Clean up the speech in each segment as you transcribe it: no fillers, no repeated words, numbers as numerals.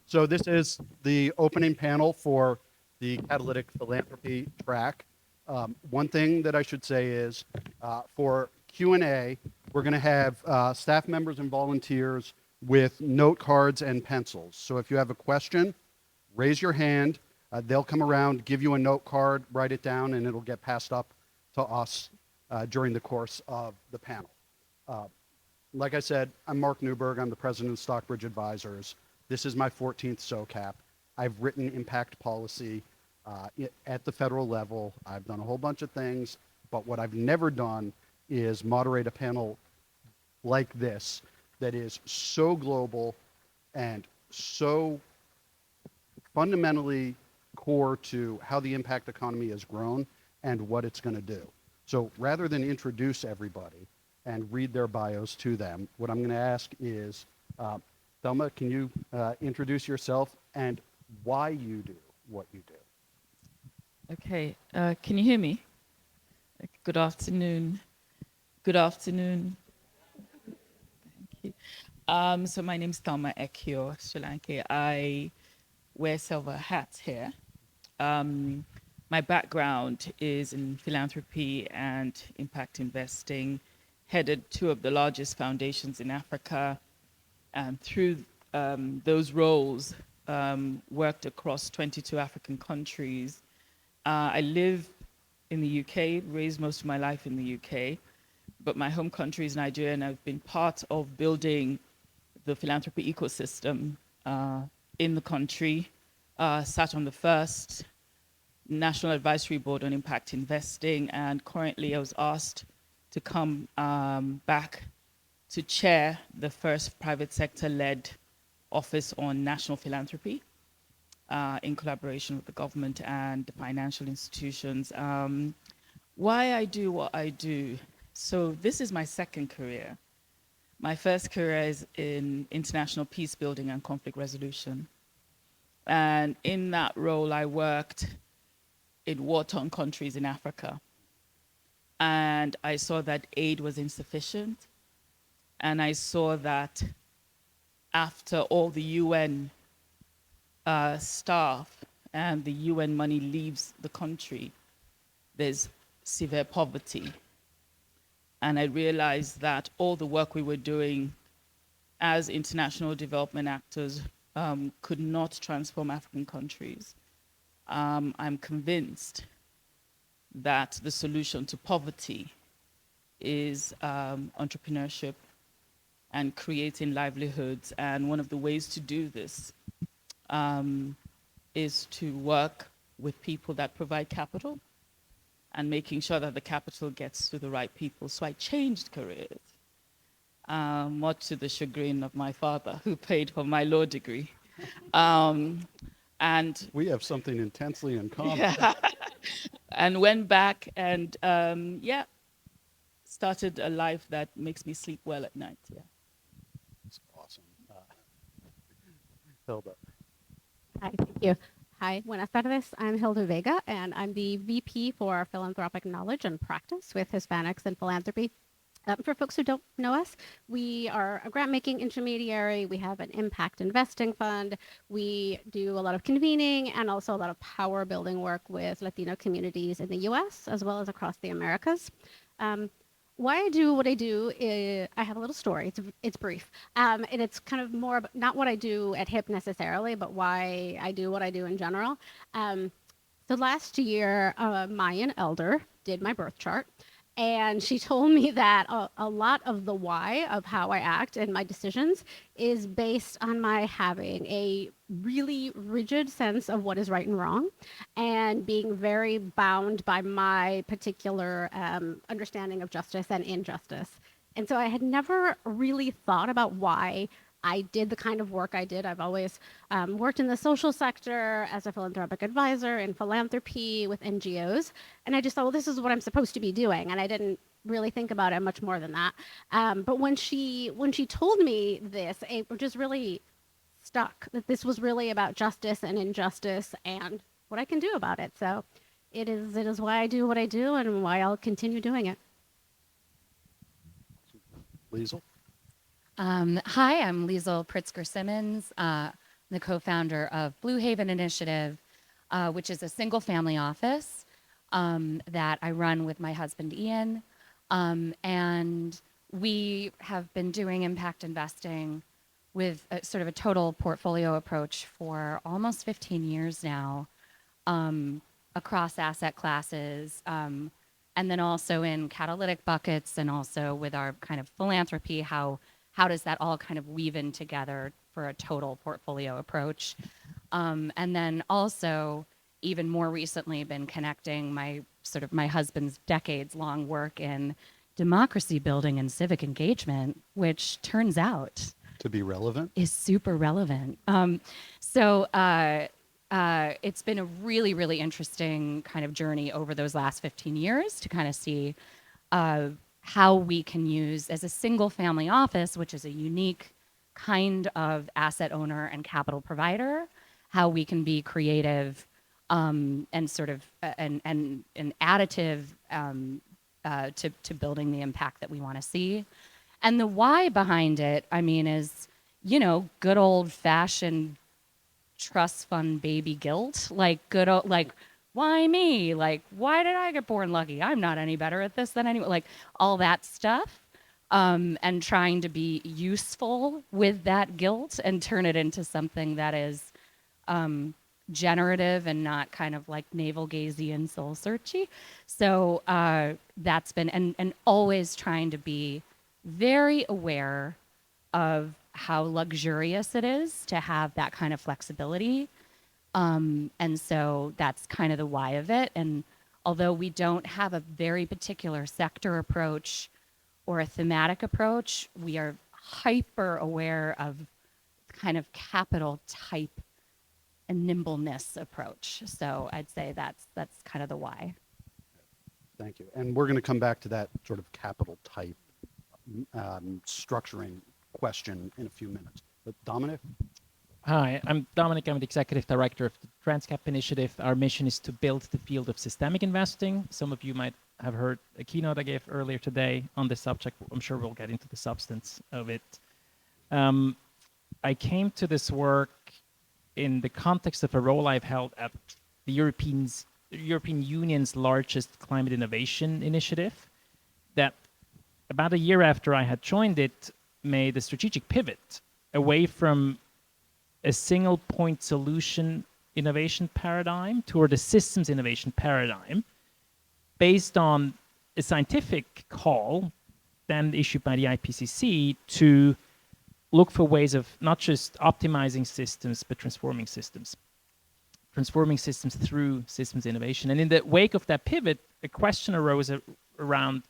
So this is the opening panel for the Catalytic Philanthropy track. One thing that I should say is for Q&A, we're going to have staff members and volunteers with note cards and pencils. So if you have a question, raise your hand. They'll come around, give you a note card, write it down, and it'll get passed up to us during the course of the panel. Like I said, I'm Mark Newberg. I'm the president of Stockbridge Advisors. This is my 14th SOCAP. I've written impact policy at the federal level. I've done a whole bunch of things, but what I've never done is moderate a panel like this that is so global and so fundamentally core to how the impact economy has grown and what it's going to do. So rather than introduce everybody and read their bios to them, what I'm going to ask is, Thelma, can you introduce yourself and why you do what you do? Okay, can you hear me? Good afternoon. Good afternoon. Thank you. So my name's Thelma Ekiyor, Sri Lanka. I wear several hats here. My background is in philanthropy and impact investing, headed two of the largest foundations in Africa, and through those roles, worked across 22 African countries. I live in the UK, raised most of my life in the UK, but my home country is Nigeria, and I've been part of building the philanthropy ecosystem in the country, sat on the first National Advisory Board on Impact Investing, and currently I was asked to come back to chair the first private sector-led office on national philanthropy in collaboration with the government and the financial institutions. Why I do what I do. So this is my second career. My first career is in international peace building and conflict resolution. And in that role, I worked in war-torn countries in Africa. And I saw that aid was insufficient. And I saw that after all the UN staff and the UN money leaves the country, there's severe poverty. And I realized that all the work we were doing as international development actors could not transform African countries. I'm convinced that the solution to poverty is entrepreneurship and creating livelihoods. And one of the ways to do this is to work with people that provide capital and making sure that the capital gets to the right people. So I changed careers, much to the chagrin of my father, who paid for my law degree. And We have something intensely in common. yeah, and went back and started a life that makes me sleep well at night. Yeah. That's awesome. Hilda. Hi, thank you. Hi, buenas tardes. I'm Hilda Vega, and I'm the VP for Philanthropic Knowledge and Practice with Hispanics and Philanthropy. For folks who don't know us, we are a grant-making intermediary. We have an impact investing fund. We do a lot of convening and also a lot of power building work with Latino communities in the U.S. as well as across the Americas. Why I do what I do is, I have a little story. It's brief. And it's kind of more about not what I do at HIP necessarily, but why I do what I do in general. So last year, Mayan Elder did my birth chart. And she told me that a lot of the why of how I act and my decisions is based on my having a really rigid sense of what is right and wrong and being very bound by my particular understanding of justice and injustice. And so I had never really thought about why I did the kind of work I did. I've always worked in the social sector as a philanthropic advisor in philanthropy with NGOs. And I just thought, well, this is what I'm supposed to be doing. And I didn't really think about it much more than that. But when she told me this, it just really stuck that this was really about justice and injustice and what I can do about it. So it is why I do what I do and why I'll continue doing it. Liesel. Hi, I'm Liesel Pritzker Simmons. the co-founder of Blue Haven Initiative, which is a single-family office that I run with my husband, Ian. And we have been doing impact investing with sort of a total portfolio approach for almost 15 years now, across asset classes, and then also in catalytic buckets, and also with our kind of philanthropy, how does that all kind of weave in together for a total portfolio approach. And then also, even more recently, been connecting my husband's decades-long work in democracy building and civic engagement, which turns out To be relevant? is super relevant. It's been a really, really interesting kind of journey over those last 15 years to kind of see how we can use, as a single family office, which is a unique kind of asset owner and capital provider, how we can be creative and sort of an additive to building the impact that we want to see. And the why behind it, I mean, is, good old fashioned trust fund baby guilt. Like, good old, like, why me? Like, why did I get born lucky? I'm not any better at this than anyone. Like, all that stuff. And trying to be useful with that guilt and turn it into something that is generative and not kind of like navel-gazy and soul-searchy. So that's been, and always trying to be very aware of how luxurious it is to have that kind of flexibility. And so that's kind of the why of it. And although we don't have a very particular sector approach or a thematic approach, we are hyper aware of kind of capital type and nimbleness approach. So I'd say that's kind of the why. Thank you. And we're going to come back to that sort of capital type structuring question in a few minutes. But Dominic? Hi, I'm Dominic. I'm the Executive Director of the TransCap initiative. Our mission is to build the field of systemic investing. Some of you might have heard a keynote I gave earlier today on this subject. I'm sure we'll get into the substance of it. I came to this work in the context of a role I've held at the European Union's largest climate innovation initiative, that about a year after I had joined it, made a strategic pivot away from a single point solution innovation paradigm toward a systems innovation paradigm based on a scientific call then issued by the IPCC to look for ways of not just optimizing systems, but transforming systems through systems innovation. And in the wake of that pivot, a question arose around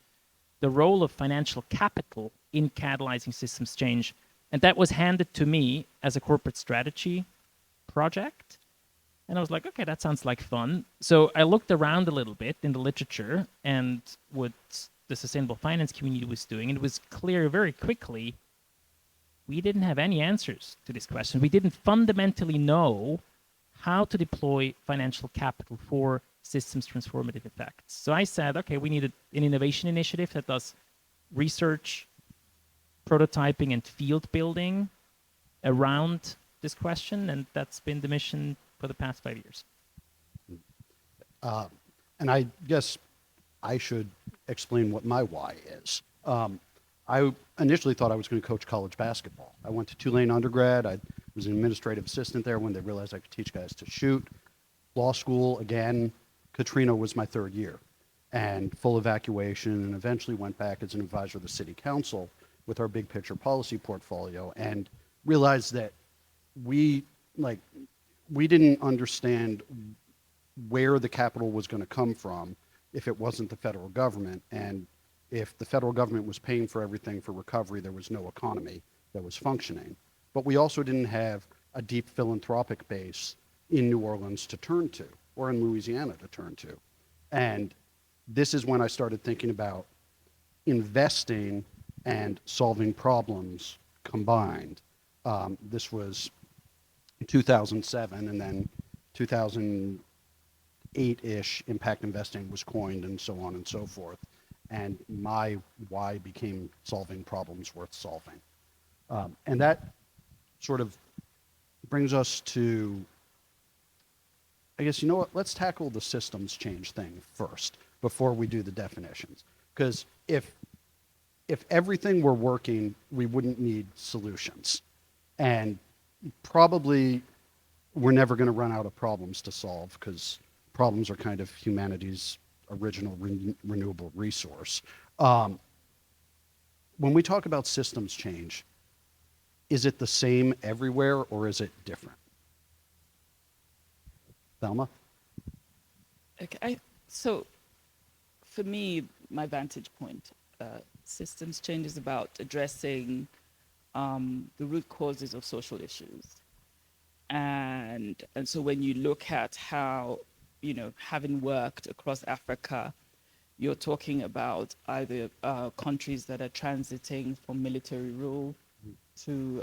the role of financial capital in catalyzing systems change. And that was handed to me as a corporate strategy project. And I was like, okay, that sounds like fun. So I looked around a little bit in the literature and what the sustainable finance community was doing. And it was clear very quickly we didn't have any answers to this question. We didn't fundamentally know how to deploy financial capital for systems transformative effects. So I said, okay, we need an innovation initiative that does research, prototyping, and field building around this question, and that's been the mission for the past 5 years. And I guess I should explain what my why is. I initially thought I was going to coach college basketball. I went to Tulane undergrad. I was an administrative assistant there when they realized I could teach guys to shoot. Law school, again, Katrina was my third year, and full evacuation, and eventually went back as an advisor to the city council with our big picture policy portfolio, and realized that we didn't understand where the capital was going to come from if it wasn't the federal government. And if the federal government was paying for everything for recovery, there was no economy that was functioning. But we also didn't have a deep philanthropic base in New Orleans to turn to, or in Louisiana to turn to. And this is when I started thinking about investing and solving problems combined. This was 2007, and then 2008-ish, impact investing was coined, and so on and so forth. And my why became solving problems worth solving. And that sort of brings us to, I guess, you know what, let's tackle the systems change thing first before we do the definitions. Because if everything were working, we wouldn't need solutions. And probably we're never going to run out of problems to solve, because problems are kind of humanity's original renewable resource. When we talk about systems change, is it the same everywhere or is it different? Thelma? Okay, so for me, my vantage point, systems change is about addressing the root causes of social issues. And so when you look at how, having worked across Africa, you're talking about either countries that are transiting from military rule to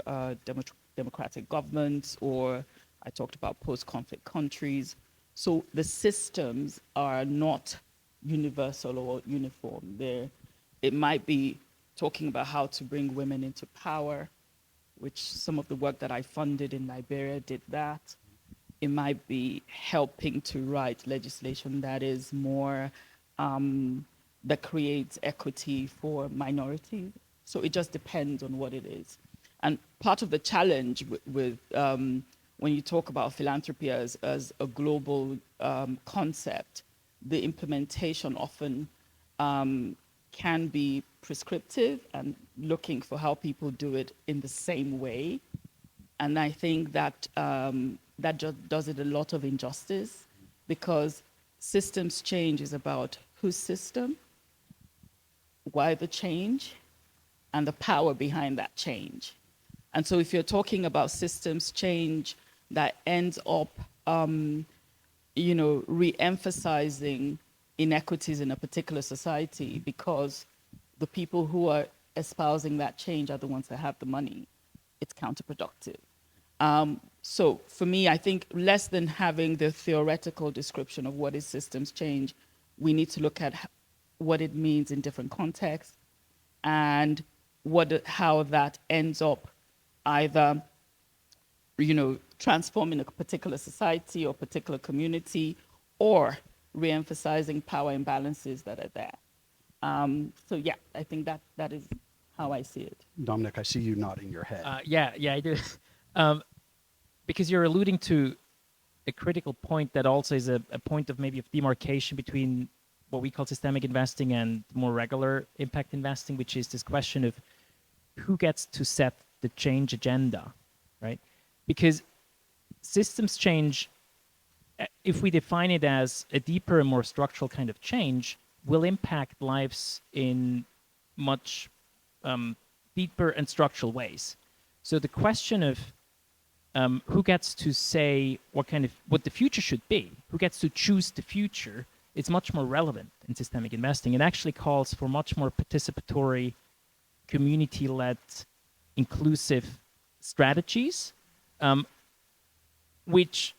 democratic governments, or I talked about post-conflict countries. So the systems are not universal or uniform. It might be talking about how to bring women into power, which some of the work that I funded in Liberia did that. It might be helping to write legislation that is more, that creates equity for minorities. So it just depends on what it is. And part of the challenge with when you talk about philanthropy as a global concept, the implementation often can be prescriptive and looking for how people do it in the same way. And I think that that just does it a lot of injustice, because systems change is about whose system, why the change, and the power behind that change. And so if you're talking about systems change that ends up, re-emphasizing inequities in a particular society because the people who are espousing that change are the ones that have the money, it's counterproductive. So for me, I think less than having the theoretical description of what is systems change, we need to look at what it means in different contexts and how that ends up either, transforming a particular society or particular community, or re-emphasizing power imbalances that are there. So yeah, I think that is how I see it. Dominic, I see you nodding your head. Yeah, I do. Because you're alluding to a critical point that also is a point of maybe of demarcation between what we call systemic investing and more regular impact investing, which is this question of who gets to set the change agenda, right? Because systems change, if we define it as a deeper and more structural kind of change, will impact lives in much deeper and structural ways. So the question of who gets to say what the future should be, who gets to choose the future, is much more relevant in systemic investing. It actually calls for much more participatory, community-led, inclusive strategies, which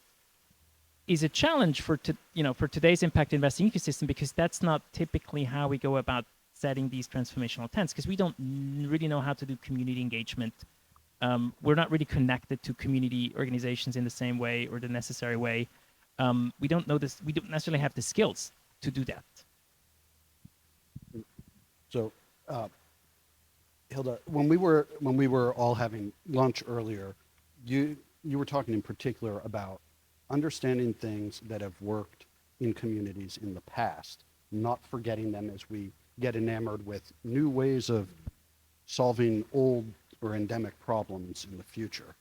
is a challenge for today's impact investing ecosystem, because that's not typically how we go about setting these transformational intents, because we don't really know how to do community engagement. We're not really connected to community organizations in the same way or the necessary way. We don't know this. We don't necessarily have the skills to do that. So, Hilda, when we were all having lunch earlier, you were talking in particular about understanding things that have worked in communities in the past, not forgetting them as we get enamored with new ways of solving old or endemic problems in the future.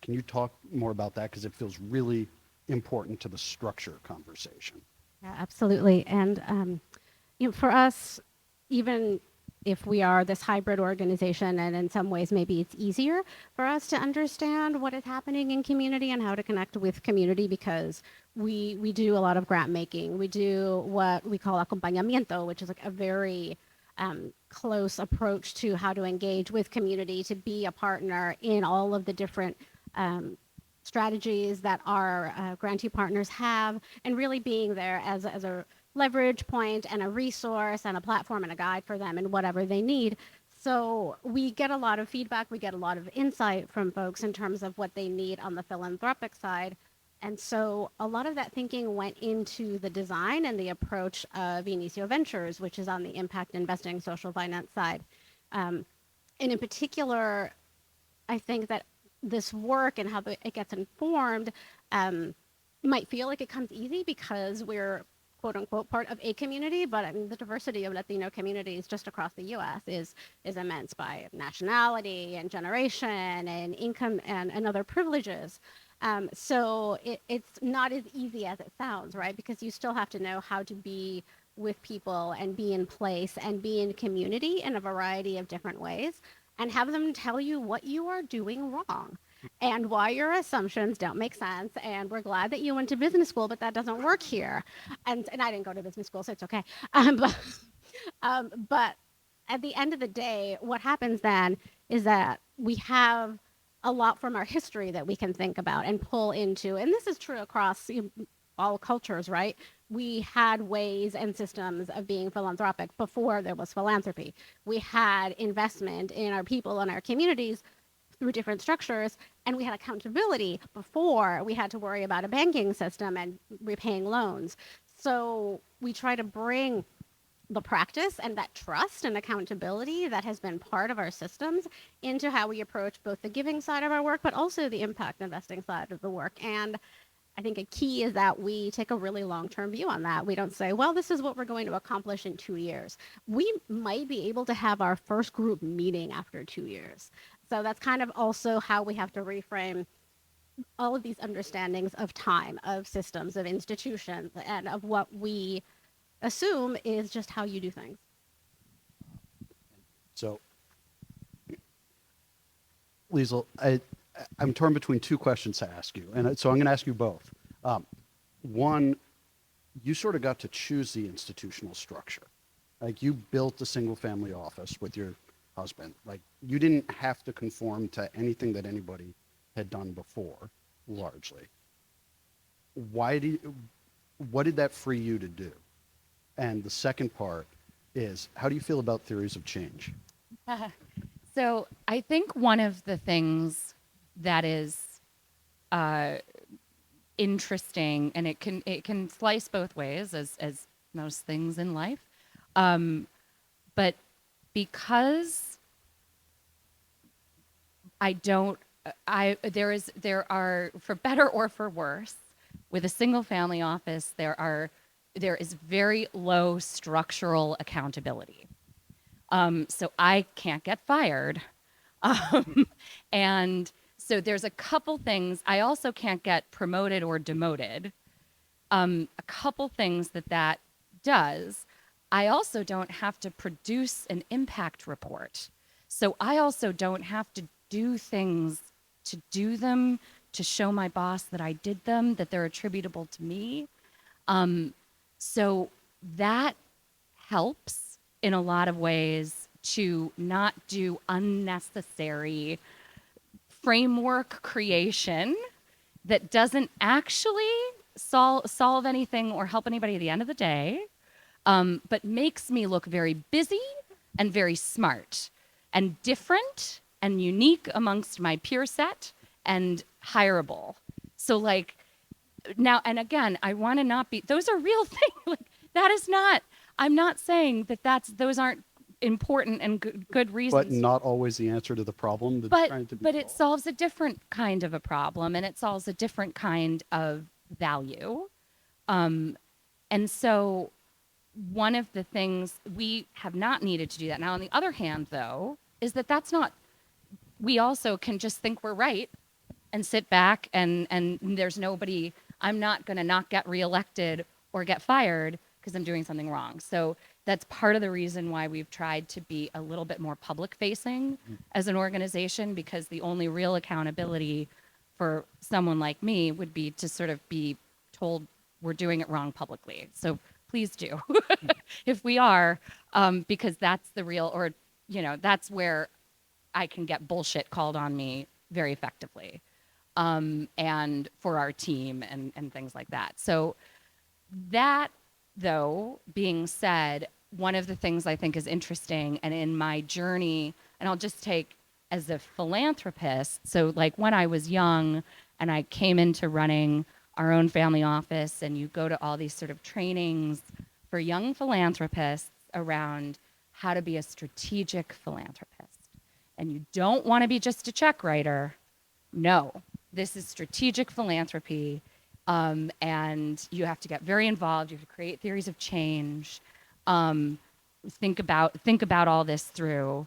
Can you talk more about that? Because it feels really important to the structure conversation. Yeah, absolutely. And for us, even if we are this hybrid organization, and in some ways maybe it's easier for us to understand what is happening in community and how to connect with community, because we do a lot of grant making. We do what we call acompañamiento, which is like a very close approach to how to engage with community, to be a partner in all of the different strategies that our grantee partners have, and really being there as a leverage point and a resource and a platform and a guide for them and whatever they need. So we get a lot of feedback, we get a lot of insight from folks in terms of what they need on the philanthropic side. And so a lot of that thinking went into the design and the approach of Inicio Ventures, which is on the impact investing social finance side. And in particular, I think that this work and how it gets informed might feel like it comes easy because we're quote unquote part of a community, but I mean, the diversity of Latino communities just across the U.S. is immense by nationality and generation and income and other privileges. So it's not as easy as it sounds, right? Because you still have to know how to be with people and be in place and be in community in a variety of different ways and have them tell you what you are doing wrong and why your assumptions don't make sense. And we're glad that you went to business school, but that doesn't work here. And I didn't go to business school, so it's okay. But at the end of the day, what happens then is that we have a lot from our history that we can think about and pull into. And this is true across all cultures, right? We had ways and systems of being philanthropic before there was philanthropy. We had investment in our people and our communities through different structures, and we had accountability before we had to worry about a banking system and repaying loans. So we try to bring the practice and that trust and accountability that has been part of our systems into how we approach both the giving side of our work, but also the impact investing side of the work. And I think a key is that we take a really long-term view on that. We don't say, well, this is what we're going to accomplish in 2 years. We might be able to have our first group meeting after 2 years. So that's kind of also how we have to reframe all of these understandings of time, of systems, of institutions, and of what we assume is just how you do things. So, Liesel, I'm torn between two questions to ask you, and so I'm going to ask you both. One, you sort of got to choose the institutional structure. Like, you built a single-family office with your husband. Like, you didn't have to conform to anything that anybody had done before, largely. What did that free you to do? And the second part is, how do you feel about theories of change? So I think one of the things that is interesting, and it can slice both ways, as most things in life, but because there are, for better or for worse, with a single family office, there is very low structural accountability. So I can't get fired. And so there's a couple things. I also can't get promoted or demoted. A couple things that does. I also don't have to produce an impact report. So I also don't have to do things to do them, to show my boss that I did them, that they're attributable to me. So that helps in a lot of ways to not do unnecessary framework creation that doesn't actually solve anything or help anybody at the end of the day, but makes me look very busy and very smart and different and unique amongst my peer set and hireable. So like now, and again, I want to not be, those are real things. Like that is not, I'm not saying that those aren't important and good reasons. But not always the answer to the problem that's trying to be But it solved. solves a different kind of a problem, and it solves a different kind of value. And so one of the things we have not needed to do that. Now, on the other hand, though, is that's not, we also can just think we're right and sit back and there's nobody, I'm not going to not get reelected or get fired because I'm doing something wrong. So that's part of the reason why we've tried to be a little bit more public facing as an organization, because the only real accountability for someone like me would be to sort of be told we're doing it wrong publicly. So please do if we are, because that's the real, or, you know, that's where I can get bullshit called on me very effectively. And for our team and things like that. So that, though, being said, one of the things I think is interesting, and in my journey, and I'll just take as a philanthropist, so like when I was young and I came into running our own family office, and you go to all these sort of trainings for young philanthropists around how to be a strategic philanthropist. And you don't want to be just a check writer. No, this is strategic philanthropy. And you have to get very involved. You have to create theories of change. Think about all this through,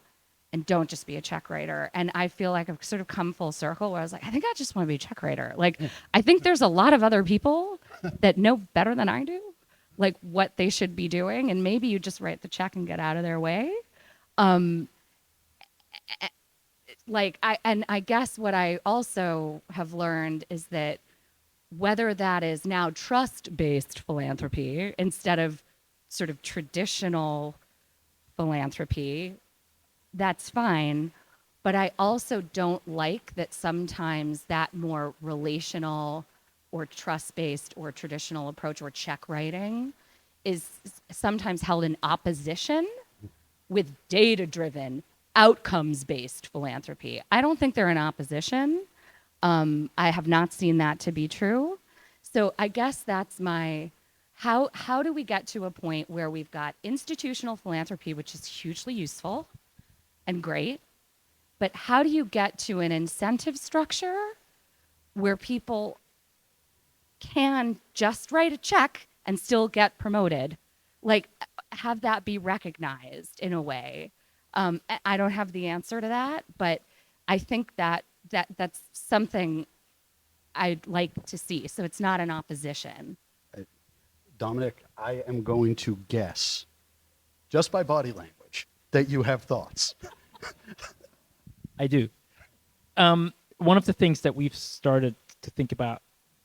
and don't just be a check writer. And I feel like I've sort of come full circle where I was like, I think I just want to be a check writer. Like, I think there's a lot of other people that know better than I do, like what they should be doing. And maybe you just write the check and get out of their way. I guess what I also have learned is that whether that is now trust-based philanthropy instead of sort of traditional philanthropy, that's fine. But I also don't like that sometimes that more relational or trust-based or traditional approach or check writing is sometimes held in opposition with data-driven, outcomes-based philanthropy. I don't think they're in opposition. I have not seen that to be true. So I guess that's my, how do we get to a point where we've got institutional philanthropy, which is hugely useful and great, but how do you get to an incentive structure where people can just write a check and still get promoted? Like, have that be recognized in a way. I don't have the answer to that, but I think that's something I'd like to see. So it's not an opposition. Dominic, I am going to guess, just by body language, that you have thoughts. I do. One of the things that we've started to think about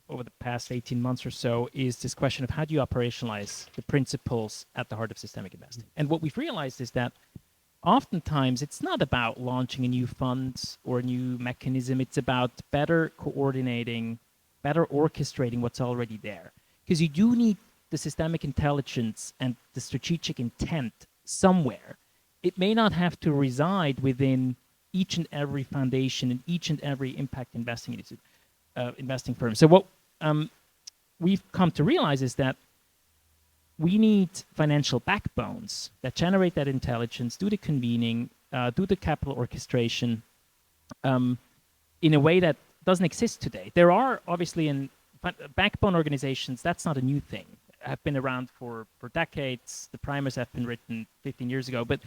over the past 18 months or so is this question of how do you operationalize the principles at the heart of systemic investing? And what we've realized is that oftentimes it's not about launching a new fund or a new mechanism. It's about better coordinating, better orchestrating what's already there. Because you do need the systemic intelligence and the strategic intent somewhere. It may not have to reside within each and every foundation and each and every impact investing firm. So what we've come to realize is that we need financial backbones that generate that intelligence, do the convening, do the capital orchestration in a way that doesn't exist today. There are obviously backbone organizations, that's not a new thing, have been around for decades. The primers have been written 15 years ago, but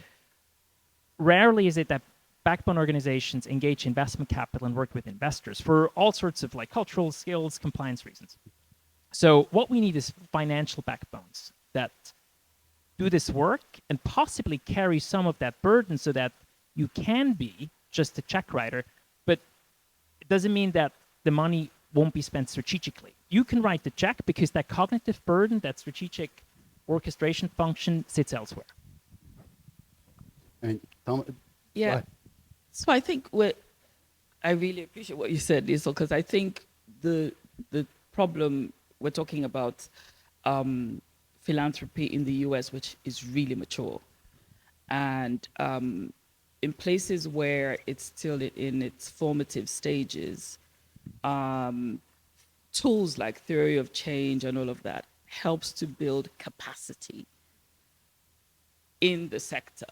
rarely is it that backbone organizations engage investment capital and work with investors for all sorts of like cultural skills, compliance reasons. So what we need is financial backbones that do this work and possibly carry some of that burden so that you can be just a check writer, but it doesn't mean that the money won't be spent strategically. You can write the check because that cognitive burden, that strategic orchestration function sits elsewhere. And Thelma, Yeah. So I think I really appreciate what you said, Liesel, because I think the problem we're talking about philanthropy in the US, which is really mature, and in places where it's still in its formative stages, tools like theory of change and all of that helps to build capacity in the sector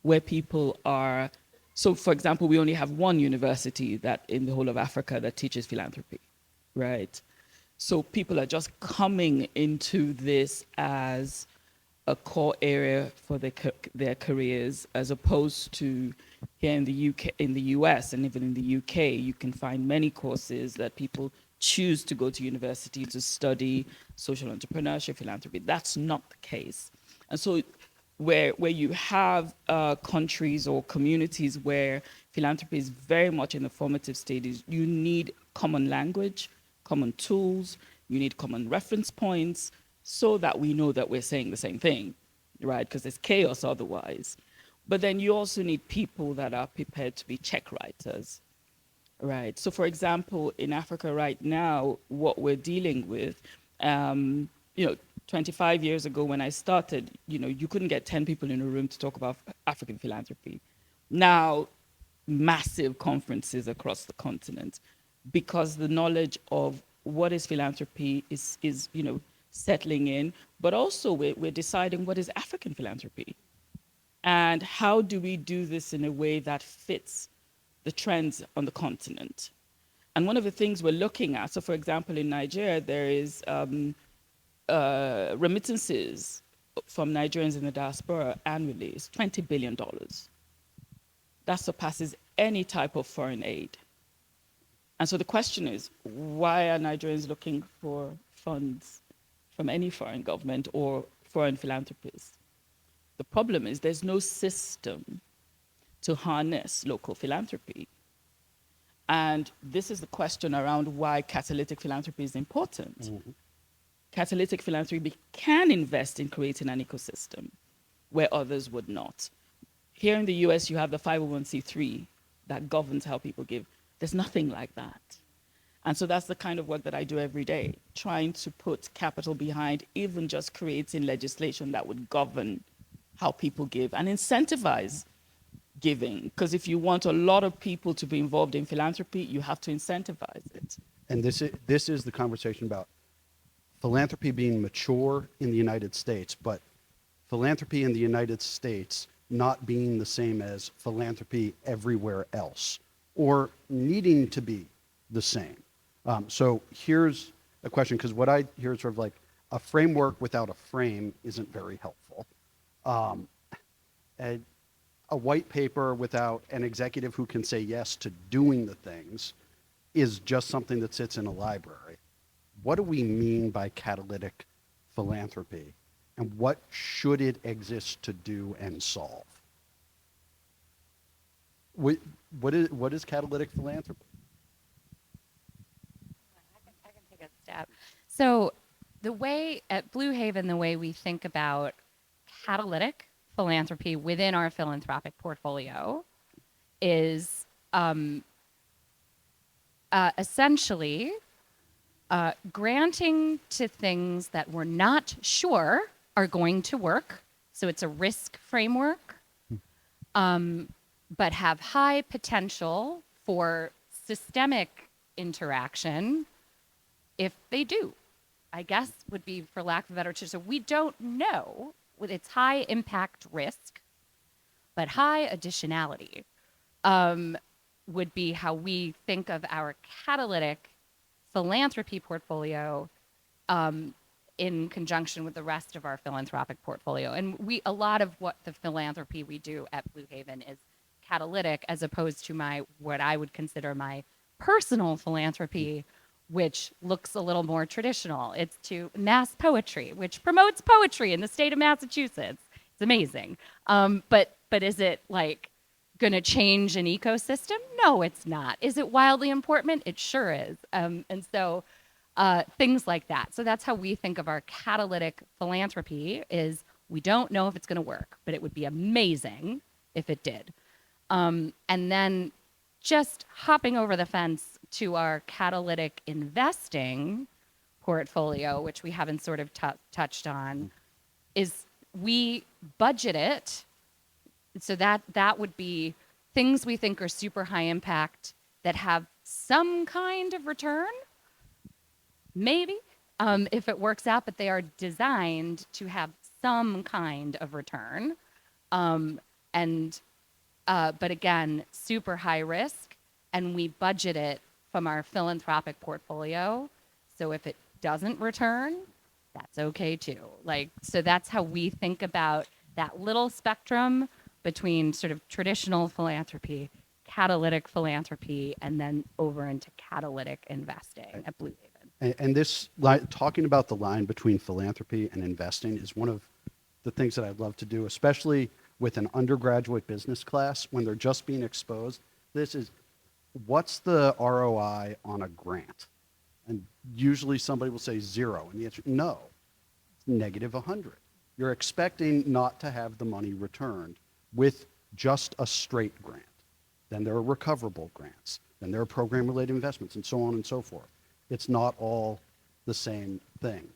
where people are. So, for example, we only have one university that in the whole of Africa that teaches philanthropy, right? So people are just coming into this as a core area for their careers, as opposed to here in the UK, in the US, and even in the UK, you can find many courses that people choose to go to university to study social entrepreneurship, philanthropy. That's not the case. And so where you have countries or communities where philanthropy is very much in the formative stages, you need common language, common tools, you need common reference points so that we know that we're saying the same thing, right? Because there's chaos otherwise. But then you also need people that are prepared to be check writers, right? So for example, in Africa right now, what we're dealing with, 25 years ago when I started, you couldn't get 10 people in a room to talk about African philanthropy. Now, massive conferences across the continent because the knowledge of what is philanthropy is settling in, but also we're deciding what is African philanthropy and how do we do this in a way that fits the trends on the continent. And one of the things we're looking at, so for example, in Nigeria, there is remittances from Nigerians in the diaspora annually is $20 billion. That surpasses any type of foreign aid. And so the question is, why are Nigerians looking for funds from any foreign government or foreign philanthropists? The problem is there's no system to harness local philanthropy. And this is the question around why catalytic philanthropy is important. Mm-hmm. Catalytic philanthropy can invest in creating an ecosystem where others would not. Here in the US, you have the 501c3 that governs how people give. There's nothing like that. And so that's the kind of work that I do every day, trying to put capital behind even just creating legislation that would govern how people give and incentivize giving. Because if you want a lot of people to be involved in philanthropy, you have to incentivize it. And this is the conversation about philanthropy being mature in the United States, but philanthropy in the United States not being the same as philanthropy everywhere else, or needing to be the same. So here's a question, because what I hear is sort of like a framework without a frame isn't very helpful. A white paper without an executive who can say yes to doing the things is just something that sits in a library. What do we mean by catalytic philanthropy, and what should it exist to do and solve? What is catalytic philanthropy? I can take a stab. So the way at Blue Haven, the way we think about catalytic philanthropy within our philanthropic portfolio is essentially granting to things that we're not sure are going to work. So it's a risk framework, but have high potential for systemic interaction if they do, I guess would be, for lack of a better term. So we don't know with its high impact risk, but high additionality would be how we think of our catalytic philanthropy portfolio in conjunction with the rest of our philanthropic portfolio. And a lot of what the philanthropy we do at Blue Haven is catalytic, as opposed to what I would consider my personal philanthropy, which looks a little more traditional. It's to mass poetry, which promotes poetry in the state of Massachusetts. It's amazing. But is it like going to change an ecosystem? No, it's not. Is it wildly important? It sure is. And so things like that. So that's how we think of our catalytic philanthropy is we don't know if it's going to work, but it would be amazing if it did. And then just hopping over the fence to our catalytic investing portfolio, which we haven't sort of touched on, is we budget it. So that would be things we think are super high impact that have some kind of return, maybe, if it works out, but they are designed to have some kind of return. But again, super high risk, and we budget it from our philanthropic portfolio. So if it doesn't return, that's okay too. So that's how we think about that little spectrum between sort of traditional philanthropy, catalytic philanthropy, and then over into catalytic investing at Blue Haven. And this, talking about the line between philanthropy and investing is one of the things that I love to do, especially with an undergraduate business class when they're just being exposed. This is, what's the ROI on a grant? And usually somebody will say 0. And the answer, no, it's negative 100. You're expecting not to have the money returned with just a straight grant. Then there are recoverable grants. Then there are program-related investments, and so on and so forth. It's not all the same thing.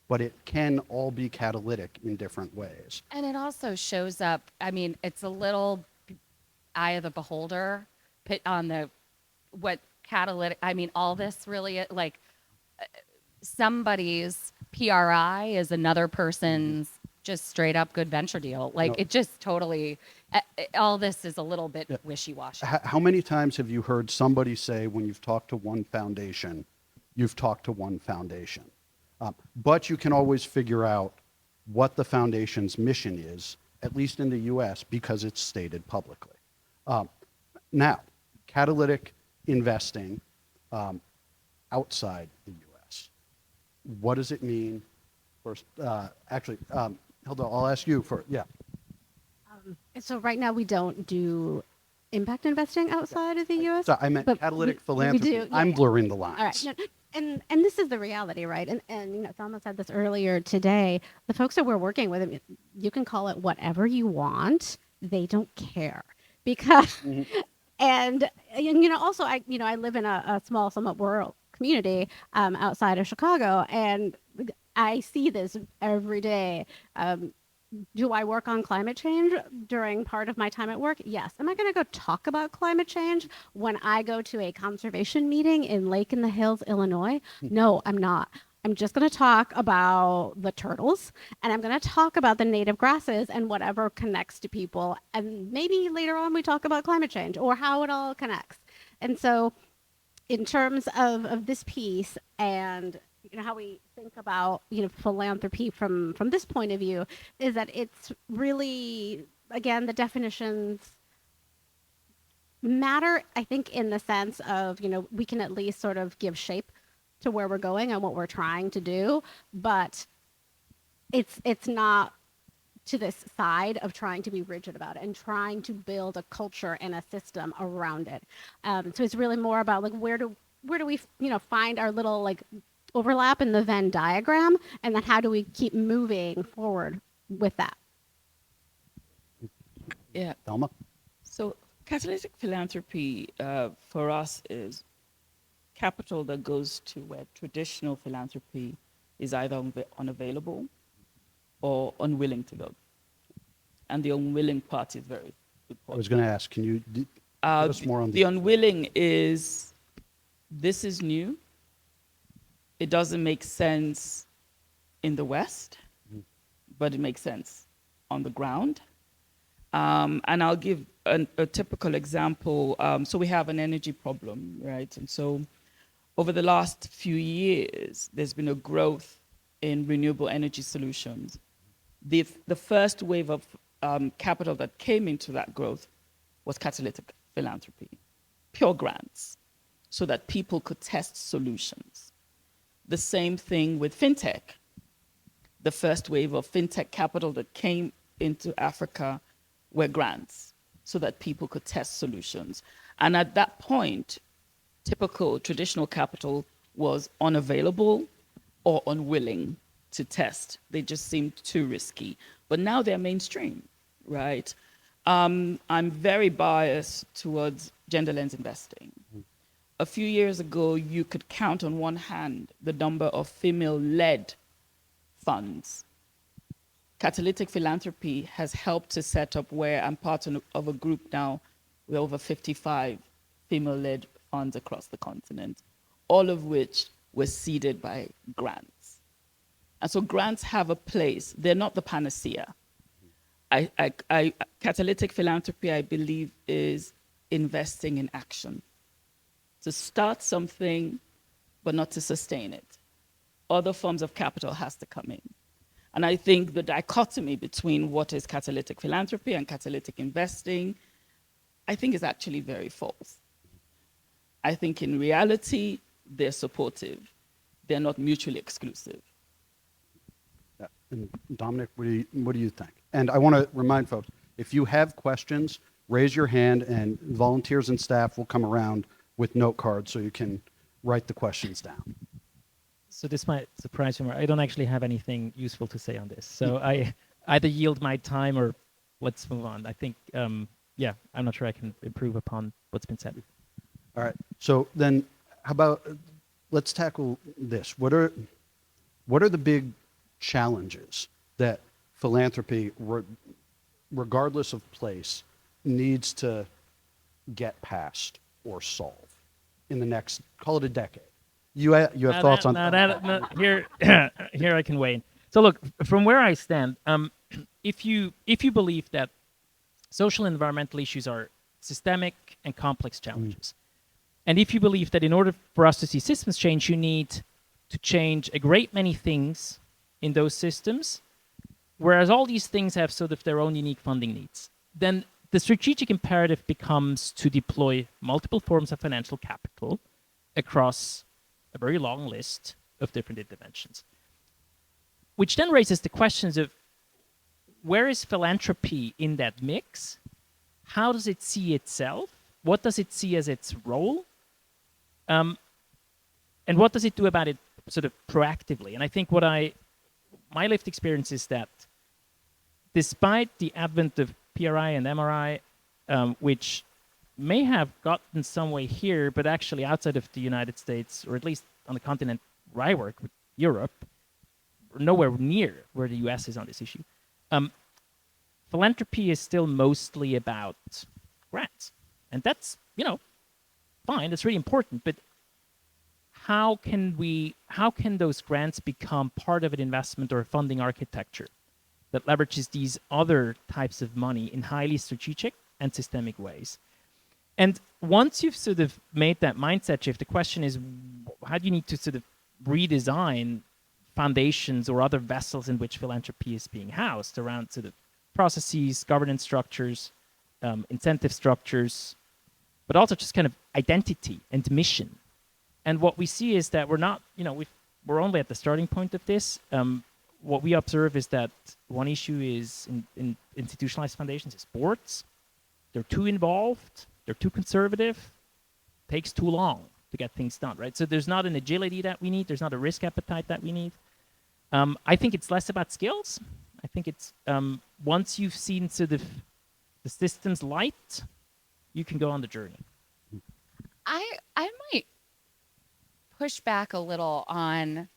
but it can all be catalytic in different ways. And it also shows up, I mean, it's a little eye of the beholder put on the what catalytic, I mean, all this really, like, somebody's PRI is another person's just straight up good venture deal. Like, No. it just totally, all this is a little bit wishy-washy. How many times have you heard somebody say, when you've talked to one foundation, you've talked to one foundation? But you can always figure out what the foundation's mission is, at least in the US, because it's stated publicly. Now, catalytic investing outside the US. What does it mean? First, actually, Hilda, I'll ask you for, yeah. So right now we don't do impact investing outside of the U.S. So I meant but catalytic we philanthropy. do, yeah, I'm yeah. blurring the lines. All right. No, and this is the reality, right? And you know, Thelma said this earlier today. The folks that we're working with, I mean, you can call it whatever you want. They don't care because, and you know, also I live in a small, somewhat rural community outside of Chicago, and I see this every day. Do I work on climate change during part of my time at work? Yes. Am I going to go talk about climate change when I go to a conservation meeting in Lake in the Hills, Illinois? No, I'm not. I'm just going to talk about the turtles, and I'm going to talk about the native grasses and whatever connects to people. And maybe later on we talk about climate change or how it all connects. And so in terms of this piece and you know how we think about philanthropy from this point of view is that it's really, again, the definitions matter, I think, in the sense of we can at least sort of give shape to where we're going and what we're trying to do, but it's not to this side of trying to be rigid about it and trying to build a culture and a system around it. So it's really more about like where do we find our little like overlap in the Venn diagram, and then how do we keep moving forward with that? Yeah. Thelma? So catalytic philanthropy for us is capital that goes to where traditional philanthropy is either unavailable or unwilling to go. And the unwilling part is very important. I was going to ask, can you give us more on the unwilling is, this is new. It doesn't make sense in the West, but it makes sense on the ground. And I'll give a typical example. So we have an energy problem, right? And so over the last few years, there's been a growth in renewable energy solutions. The first wave of capital that came into that growth was catalytic philanthropy, pure grants, so that people could test solutions. The same thing with fintech. The first wave of fintech capital that came into Africa were grants, so that people could test solutions. And at that point, typical traditional capital was unavailable or unwilling to test. They just seemed too risky. But now they're mainstream, right? I'm very biased towards gender lens investing. A few years ago, you could count on one hand the number of female-led funds. Catalytic philanthropy has helped to set up where I'm part of a group now with over 55 female-led funds across the continent, all of which were seeded by grants. And so grants have a place. They're not the panacea. Catalytic philanthropy, I believe, is investing in action. To start something, but not to sustain it. Other forms of capital has to come in. And I think the dichotomy between what is catalytic philanthropy and catalytic investing, I think is actually very false. I think in reality, they're supportive. They're not mutually exclusive. Yeah. And Dominic, what do you think? And I want to remind folks, if you have questions, raise your hand and volunteers and staff will come around with note cards so you can write the questions down. So this might surprise you more. I don't actually have anything useful to say on this. So I either yield my time or let's move on. I think, yeah, I'm not sure I can improve upon what's been said. All right. So then how about, let's tackle this. What are the big challenges that philanthropy, regardless of place, needs to get past or solve in the next, call it a decade. You have thoughts on that? Here, here I can weigh in. So look, from where I stand, if you believe that social and environmental issues are systemic and complex challenges, and if you believe that in order for us to see systems change, you need to change a great many things in those systems, whereas all these things have sort of their own unique funding needs, then the strategic imperative becomes to deploy multiple forms of financial capital across a very long list of different interventions. Which then raises the questions of where is philanthropy in that mix? How does it see itself? What does it see as its role? And what does it do about it sort of proactively? And I think my lived experience is that despite the advent of PRI and MRI, which may have gotten some way here, but actually outside of the United States, or at least on the continent where I work, with Europe, nowhere near where the US is on this issue. Philanthropy is still mostly about grants. And that's, fine, that's really important, but how can those grants become part of an investment or a funding architecture that leverages these other types of money in highly strategic and systemic ways? And once you've sort of made that mindset shift, the question is, how do you need to sort of redesign foundations or other vessels in which philanthropy is being housed around sort of processes, governance structures, incentive structures, but also just kind of identity and mission. And what we see is that we're not, we're only at the starting point of this. What we observe is that one issue is in institutionalized foundations is boards. They're too involved. They're too conservative. Takes too long to get things done, right? So there's not an agility that we need. There's not a risk appetite that we need. I think it's less about skills. I think it's once you've seen sort of the system's light, you can go on the journey. I might push back a little on.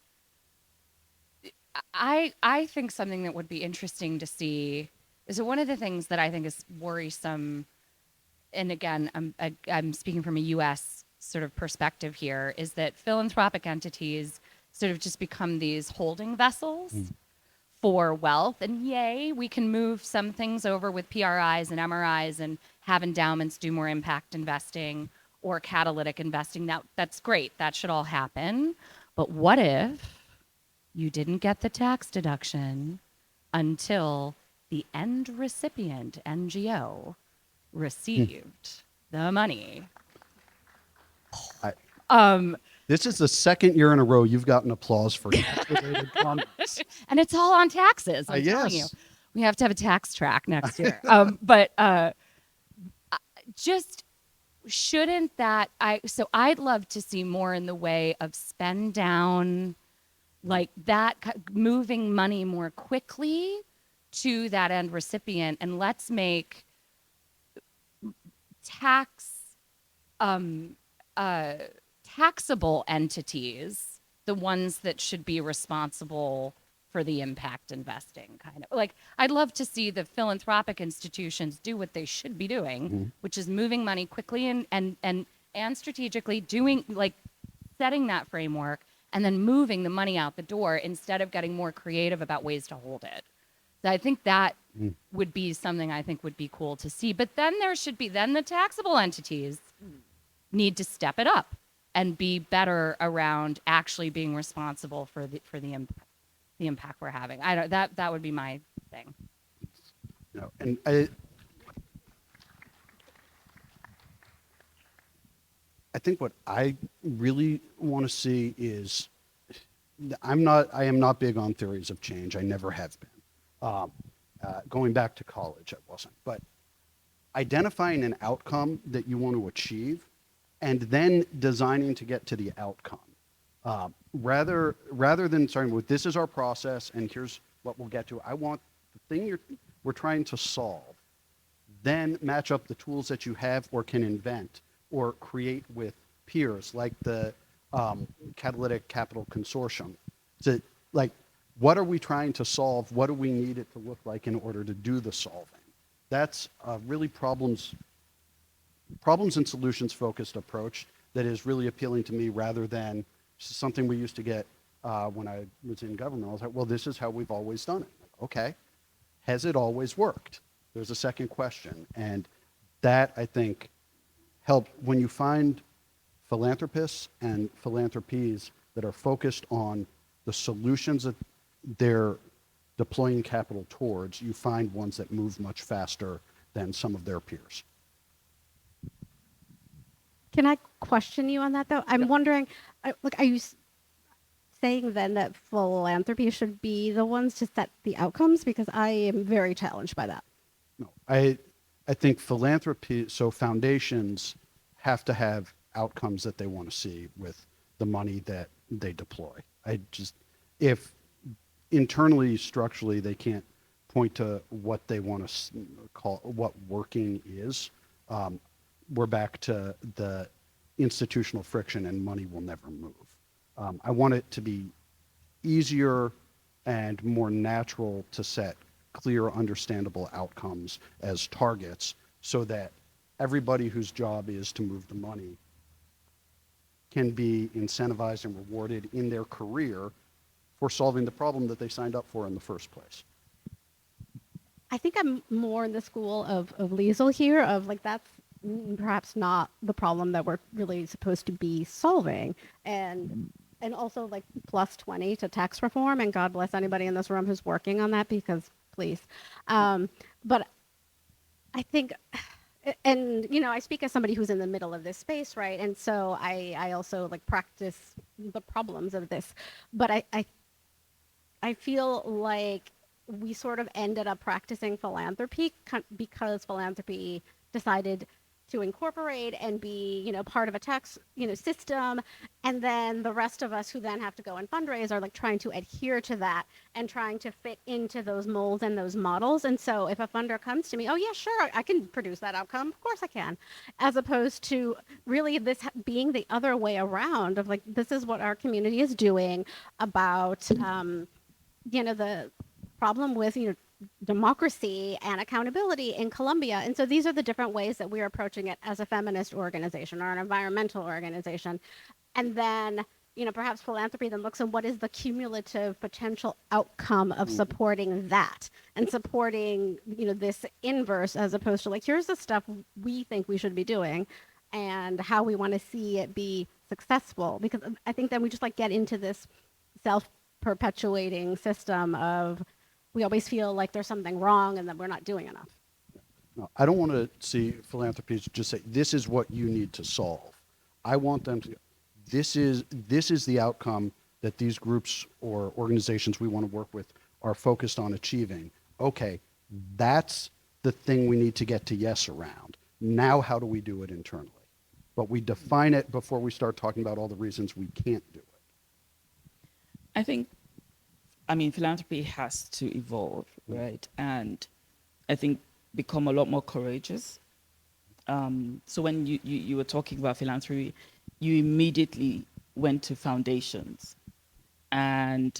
I think something that would be interesting to see is that one of the things that I think is worrisome, and again, I'm speaking from a U.S. sort of perspective here, is that philanthropic entities sort of just become these holding vessels for wealth. And yay, we can move some things over with PRIs and MRIs and have endowments do more impact investing or catalytic investing. That's great. That should all happen. But what if you didn't get the tax deduction until the end recipient NGO received the money? This is the second year in a row you've gotten applause for tax-related comments. And it's all on taxes. I'm telling you, Yes. we have to have a tax track next year. But just shouldn't that? So I'd love to see more in the way of spend down, like that, moving money more quickly to that end recipient, and let's make taxable entities the ones that should be responsible for the impact investing. Kind of like, I'd love to see the philanthropic institutions do what they should be doing, which is moving money quickly and strategically, doing, like, setting that framework and then moving the money out the door instead of getting more creative about ways to hold it. So I think that would be something I think would be cool to see. But then then the taxable entities need to step it up and be better around actually being responsible for the impact we're having. That would be my thing. And I think what I really want to see is, I am not big on theories of change. I never have been. Going back to college, I wasn't. But identifying an outcome that you want to achieve and then designing to get to the outcome. Rather than starting with, this is our process and here's what we'll get to. I want the thing we're trying to solve, then match up the tools that you have or can invent or create with peers like the Catalytic Capital Consortium. To, like, what are we trying to solve? What do we need it to look like in order to do the solving? That's really problems and solutions focused approach that is really appealing to me, rather than something we used to get when I was in government. I was like, well, this is how we've always done it. Okay. Has it always worked? There's a second question. And that, I think, helps when you find philanthropists and philanthropies that are focused on the solutions that they're deploying capital towards. You find ones that move much faster than some of their peers. Can I question you on that, though? I'm wondering, are you saying then that philanthropy should be the ones to set the outcomes? Because I am very challenged by that. No, I think philanthropy, so foundations have to have outcomes that they want to see with the money that they deploy. If internally, structurally, they can't point to what they want to call, what working is, we're back to the institutional friction and money will never move. I want it to be easier and more natural to set clear, understandable outcomes as targets, so that everybody whose job is to move the money can be incentivized and rewarded in their career for solving the problem that they signed up for in the first place. I think I'm more in the school of Liesel here, of like, that's perhaps not the problem that we're really supposed to be solving. And also like plus 20 to tax reform, and God bless anybody in this room who's working on that, because please. But I think, and you know, I speak as somebody who's in the middle of this space, right? And so I also like practice the problems of this. But I feel like we sort of ended up practicing philanthropy because philanthropy decided to incorporate and be, you know, part of a tax, you know, system. And then the rest of us who then have to go and fundraise are like trying to adhere to that and trying to fit into those molds and those models. And so if a funder comes to me, oh yeah, sure, I can produce that outcome. Of course I can. As opposed to really this being the other way around of like, this is what our community is doing about, you know, the problem with, you know, democracy and accountability in Colombia. And so these are the different ways that we're approaching it as a feminist organization or an environmental organization. And then, you know, perhaps philanthropy then looks at what is the cumulative potential outcome of supporting that and supporting, you know, this inverse, as opposed to like, here's the stuff we think we should be doing and how we want to see it be successful. Because I think then we just like get into this self-perpetuating system of, we always feel like there's something wrong and that we're not doing enough. No, I don't want to see philanthropies just say, this is what you need to solve. I want them to, this is the outcome that these groups or organizations we want to work with are focused on achieving. Okay, that's the thing we need to get to yes around. Now how do we do it internally? But we define it before we start talking about all the reasons we can't do it. I mean, philanthropy has to evolve, right? And I think become a lot more courageous. So when you were talking about philanthropy, you immediately went to foundations. And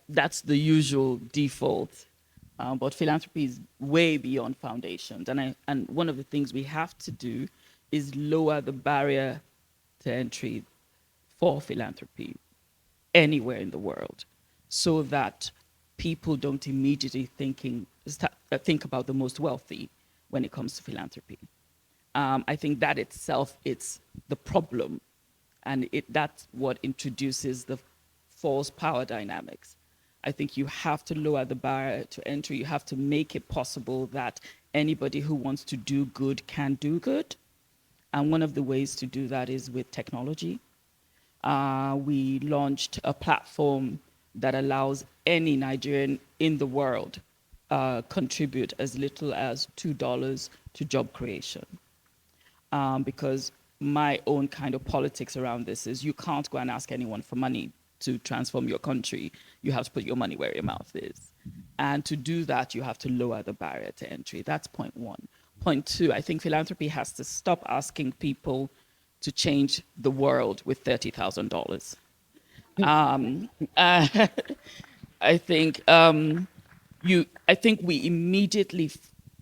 that's the usual default. But philanthropy is way beyond foundations. And one of the things we have to do is lower the barrier to entry for philanthropy anywhere in the world, so that people don't immediately think about the most wealthy when it comes to philanthropy. I think that itself, it's the problem, and that's what introduces the false power dynamics. I think you have to lower the barrier to entry. You have to make it possible that anybody who wants to do good can do good. And one of the ways to do that is with technology. We launched a platform that allows any Nigerian in the world contribute as little as $2 to job creation. Because my own kind of politics around this is you can't go and ask anyone for money to transform your country. You have to put your money where your mouth is. And to do that, you have to lower the barrier to entry. That's point one. Point two, I think philanthropy has to stop asking people to change the world with $30,000. I think I think we immediately,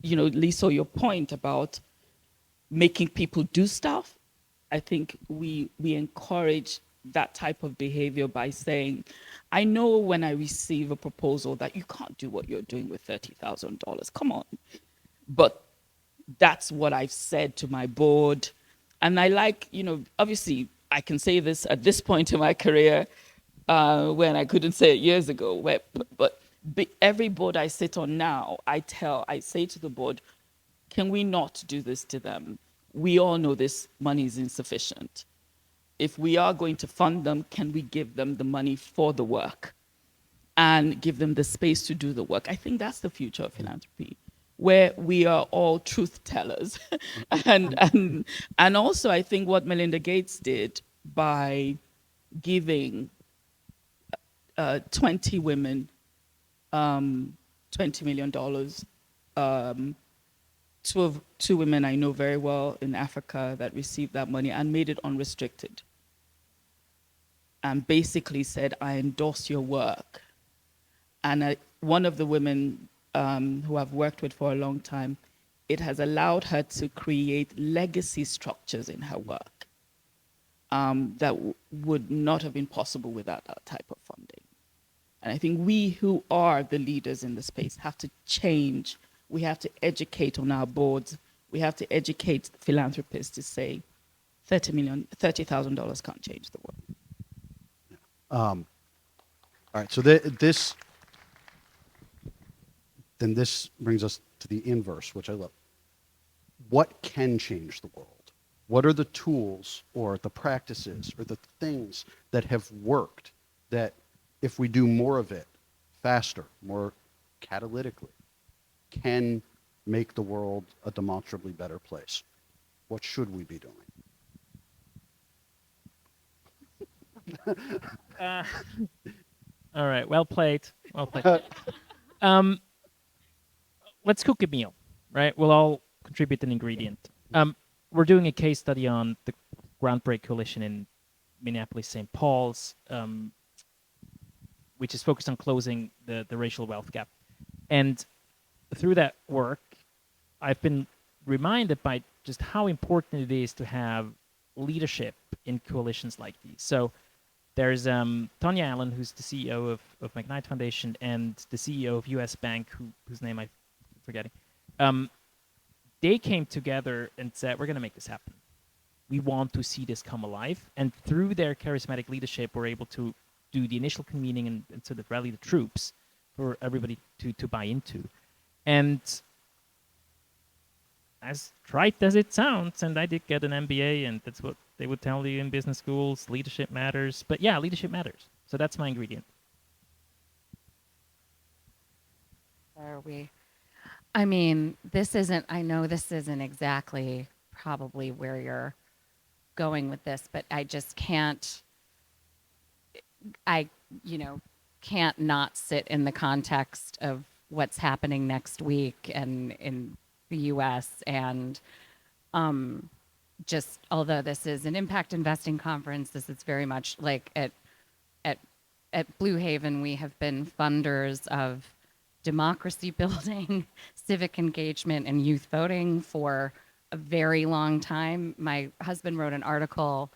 Liesel, your point about making people do stuff. I think we encourage that type of behavior by saying, I know when I receive a proposal that you can't do what you're doing with $30,000. Come on. But that's what I've said to my board. And I like, obviously I can say this at this point in my career when I couldn't say it years ago. But every board I sit on now, I say to the board, can we not do this to them? We all know this money is insufficient. If we are going to fund them, can we give them the money for the work and give them the space to do the work? I think that's the future of philanthropy, where we are all truth tellers. and also I think what Melinda Gates did by giving 20 women $20 million. Two women I know very well in Africa that received that money and made it unrestricted. And basically said, I endorse your work. And one of the women who I've worked with for a long time, it has allowed her to create legacy structures in her work that would not have been possible without that type of funding. And I think we who are the leaders in the space have to change. We have to educate on our boards. We have to educate philanthropists to say $30,000 can't change the world. All right, so this brings us to the inverse, which I love. What can change the world? What are the tools or the practices or the things that have worked that if we do more of it faster, more catalytically, can make the world a demonstrably better place? What should we be doing? All right, well played. Well played. Let's cook a meal, right? We'll all contribute an ingredient. We're doing a case study on the Groundbreak Coalition in Minneapolis, St. Paul's, which is focused on closing the racial wealth gap. And through that work, I've been reminded by just how important it is to have leadership in coalitions like these. So there's Tonya Allen, who's the CEO of McKnight Foundation, and the CEO of US Bank, whose name I'm forgetting. They came together and said, we're going to make this happen. We want to see this come alive. And through their charismatic leadership, we're able to do the initial convening and sort of rally the troops for everybody to buy into. And as trite as it sounds, and I did get an MBA, and that's what they would tell you in business schools, leadership matters. But yeah, leadership matters. So that's my ingredient. Are we? I know this isn't exactly probably where you're going with this, but I just can't not sit in the context of what's happening next week and in the US. And just although this is an impact investing conference, this is very much like at Blue Haven, we have been funders of democracy building, civic engagement, and youth voting for a very long time. My husband wrote an article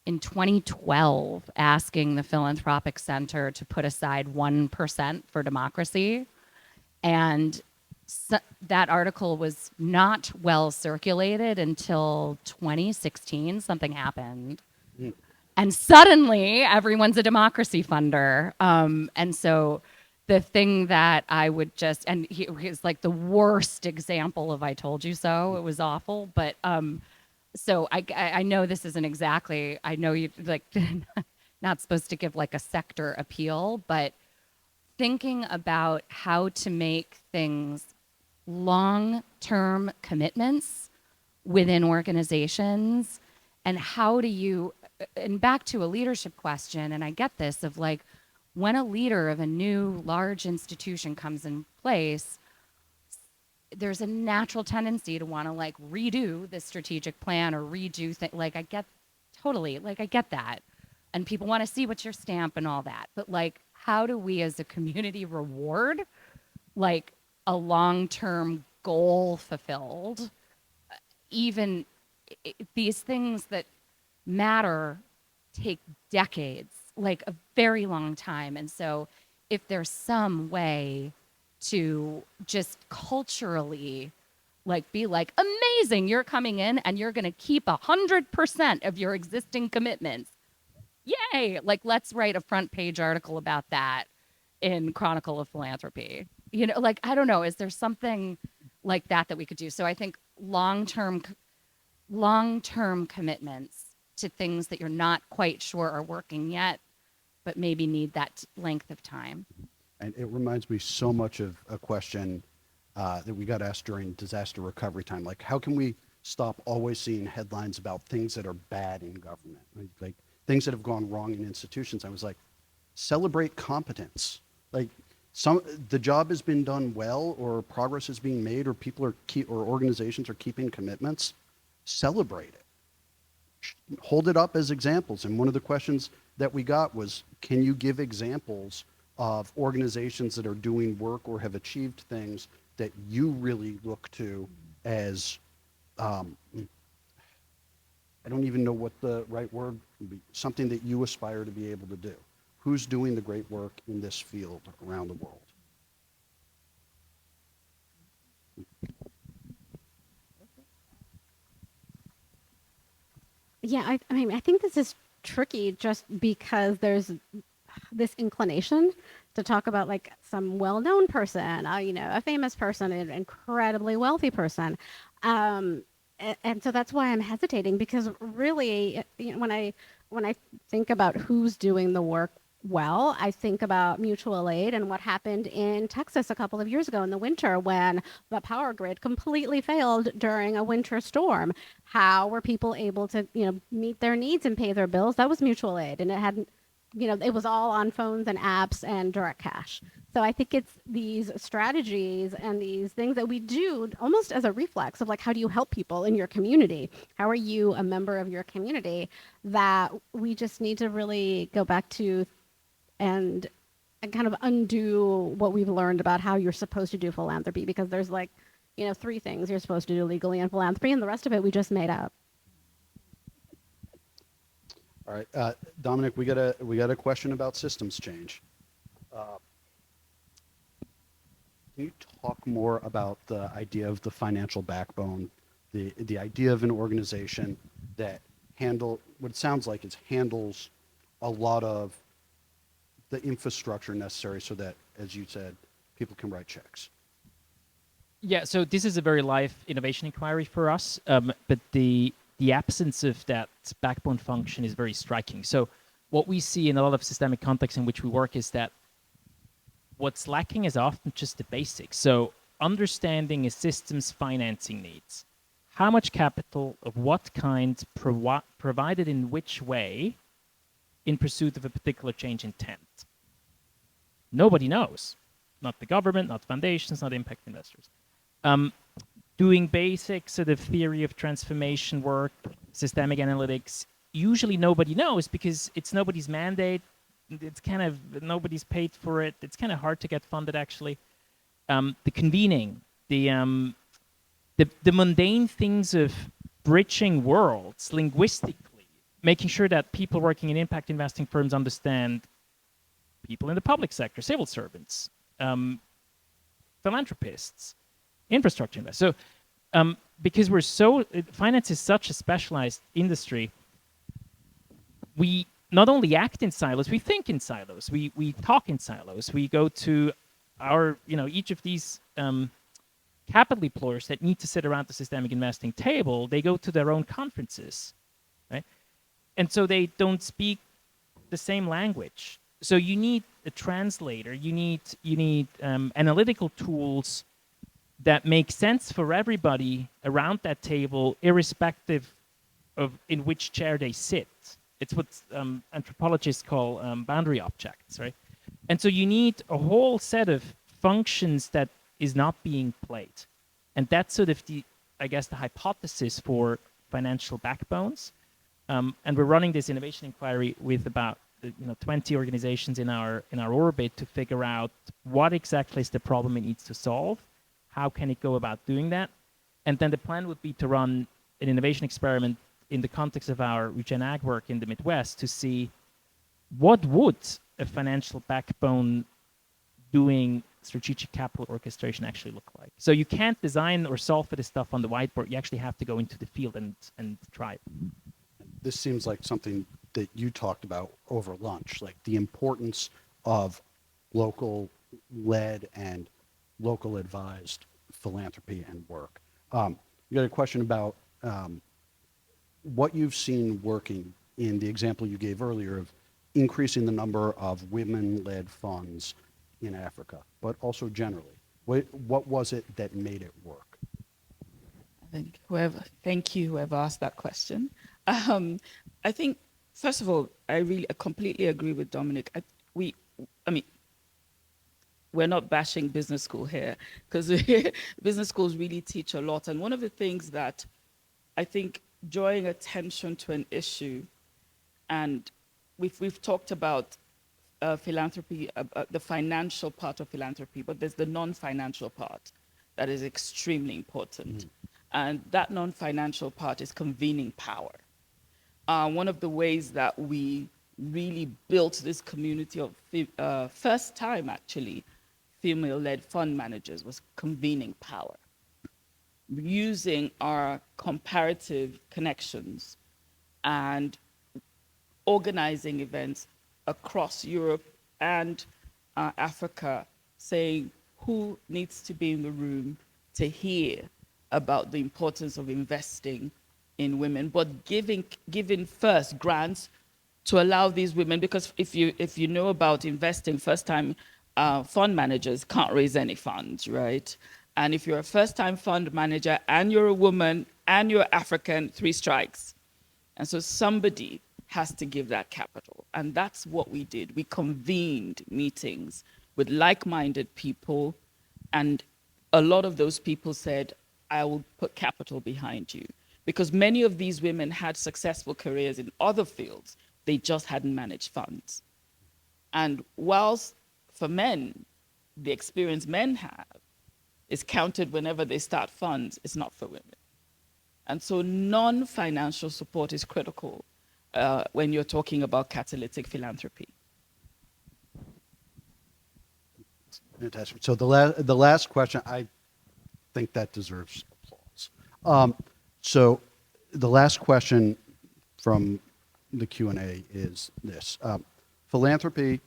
in 2012 asking the Philanthropic Center to put aside 1% for democracy. And that article was not well circulated until 2016. Something happened. And suddenly everyone's a democracy funder. And so the thing that I would just, and he's like the worst example of I told you so. It was awful. But so I know this isn't exactly, I know you like not supposed to give like a sector appeal, but thinking about how to make things long-term commitments within organizations, and how do you, and back to a leadership question, and I get this, of like, when a leader of a new large institution comes in place, there's a natural tendency to want to like redo the strategic plan or redo things. Like I get that. And people want to see what's your stamp and all that. But like, how do we as a community reward like a long-term goal fulfilled, even these things that matter take decades, like a very long time. And so if there's some way to just culturally like be like, amazing, you're coming in and you're going to keep 100% of your existing commitments. Yay. Like, let's write a front page article about that in Chronicle of Philanthropy. You know, like, I don't know, is there something like that that we could do? So I think long-term commitments to things that you're not quite sure are working yet, but maybe need that length of time. And it reminds me so much of a question that we got asked during disaster recovery time. Like, how can we stop always seeing headlines about things that are bad in government? Like things that have gone wrong in institutions. I was like, celebrate competence. Like, the job has been done well, or progress is being made, or people are or organizations are keeping commitments. Celebrate it. Hold it up as examples. And one of the questions that we got was, can you give examples of organizations that are doing work or have achieved things that you really look to as, I don't even know what the right word would be, something that you aspire to be able to do. Who's doing the great work in this field around the world? Yeah, I mean, I think this is tricky just because there's this inclination to talk about like some well-known person, you know, a famous person, an incredibly wealthy person. And so that's why I'm hesitating, because really, you know, when I think about who's doing the work well, I think about mutual aid and what happened in Texas a couple of years ago in the winter when the power grid completely failed during a winter storm. How were people able to, you know, meet their needs and pay their bills? That was mutual aid, and it hadn't, you know, it was all on phones and apps and direct cash. So I think it's these strategies and these things that we do almost as a reflex of like, how do you help people in your community? How are you a member of your community? That we just need to really go back to and kind of undo what we've learned about how you're supposed to do philanthropy, because there's like, you know, 3 things you're supposed to do legally in philanthropy, and the rest of it we just made up. All right, Dominic, we got a question about systems change. Can you talk more about the idea of the financial backbone, the idea of an organization that what it sounds like is handles a lot of the infrastructure necessary so that, as you said, people can write checks? Yeah, so this is a very live innovation inquiry for us, but the absence of that backbone function is very striking. So what we see in a lot of systemic contexts in which we work is that what's lacking is often just the basics. So understanding a system's financing needs. How much capital, of what kind, provided in which way in pursuit of a particular change intent? Nobody knows. Not the government, not foundations, not impact investors. Doing basic sort of theory of transformation work, systemic analytics, usually nobody knows because it's nobody's mandate. It's kind of, nobody's paid for it. It's kind of hard to get funded, actually. The convening, the mundane things of bridging worlds linguistically, making sure that people working in impact investing firms understand people in the public sector, civil servants, philanthropists, infrastructure investors. So because finance is such a specialized industry, we not only act in silos, we think in silos, we talk in silos, we go to our, each of these capital deployers that need to sit around the systemic investing table, they go to their own conferences, right? And so they don't speak the same language. So you need a translator, you need analytical tools that make sense for everybody around that table, irrespective of in which chair they sit. It's what anthropologists call boundary objects, right? And so you need a whole set of functions that is not being played. And that's sort of the hypothesis for financial backbones. And we're running this innovation inquiry with about 20 organizations in our orbit to figure out what exactly is the problem it needs to solve, how can it go about doing that, and then the plan would be to run an innovation experiment in the context of our regen ag work in the Midwest to see what would a financial backbone doing strategic capital orchestration actually look like. So you can't design or solve for this stuff on the whiteboard. You actually have to go into the field and try it. This seems like something that you talked about over lunch, like the importance of local led and local advised philanthropy and work. You got a question about what you've seen working in the example you gave earlier of increasing the number of women-led funds in Africa, but also generally. What was it that made it work? Thank you, whoever asked that question. I think, first of all, I completely agree with Dominic. We're not bashing business school here, because business schools really teach a lot. And one of the things that I think drawing attention to an issue, and we've talked about philanthropy, the financial part of philanthropy, but there's the non-financial part that is extremely important. And that non-financial part is convening power. One of the ways that we really built this community of first time actually female-led fund managers was convening power, using our comparative connections and organizing events across Europe and Africa, saying who needs to be in the room to hear about the importance of investing in women, but giving first grants to allow these women, because if you know about investing, first time fund managers can't raise any funds, right? And if you're a first time fund manager and you're a woman and you're African, 3 strikes. And so somebody has to give that capital. And that's what we did. We convened meetings with like-minded people, and a lot of those people said, I will put capital behind you. Because many of these women had successful careers in other fields, they just hadn't managed funds. And whilst for men, the experience men have is counted whenever they start funds, it's not for women. And so non-financial support is critical when you're talking about catalytic philanthropy. Fantastic. So the last question, I think that deserves applause. So the last question from the Q&A is this. Philanthropy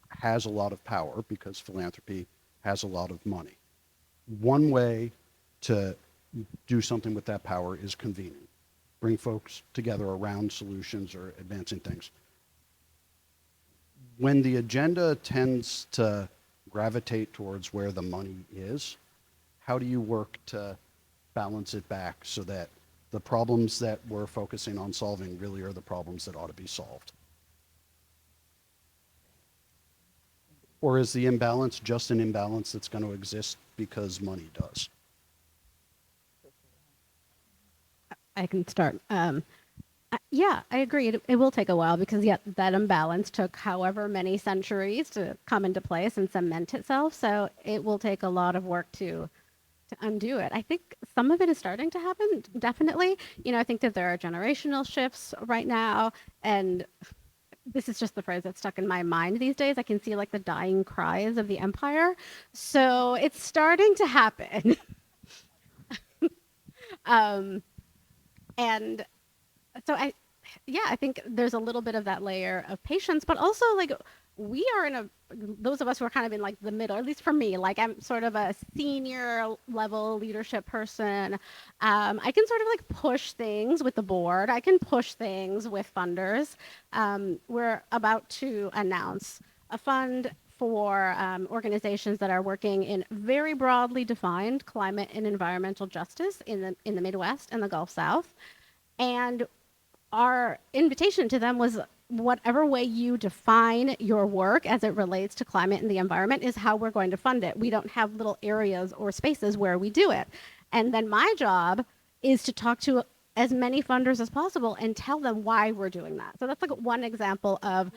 has a lot of power because philanthropy has a lot of money. One way to do something with that power is convening. Bring folks together around solutions or advancing things. When the agenda tends to gravitate towards where the money is, how do you work to balance it back so that the problems that we're focusing on solving really are the problems that ought to be solved? Or is the imbalance just an imbalance that's going to exist because money does? I can start. Yeah, I agree. It will take a while because that imbalance took however many centuries to come into place and cement itself. So it will take a lot of work to undo it. I think some of it is starting to happen, definitely. I think that there are generational shifts right now, and this is just the phrase that's stuck in my mind these days. I can see like the dying cries of the empire. So it's starting to happen. And so I think there's a little bit of that layer of patience, but also like we are those of us who are kind of in like the middle, at least for me, like I'm sort of a senior level leadership person. I can sort of like push things with the board. I can push things with funders. We're about to announce a fund for organizations that are working in very broadly defined climate and environmental justice in the Midwest and the Gulf South. And our invitation to them was whatever way you define your work as it relates to climate and the environment is how we're going to fund it. We don't have little areas or spaces where we do it. And then my job is to talk to as many funders as possible and tell them why we're doing that. So that's like one example of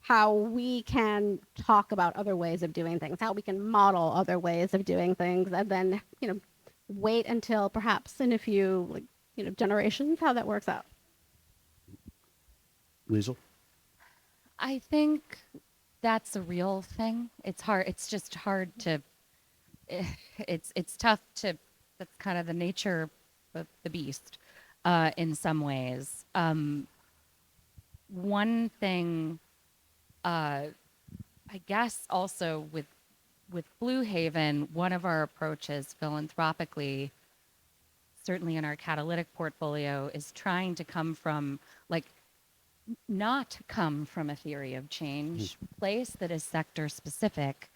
how we can talk about other ways of doing things, how we can model other ways of doing things, and then, wait until perhaps in a few, generations, how that works out. Liesel? I think that's a real thing. It's hard. It's just hard to. It's tough to. That's kind of the nature of the beast, in some ways. One thing, I guess, also with Blue Haven, one of our approaches philanthropically, certainly in our catalytic portfolio, is trying to come from not come from a theory of change place that is sector specific,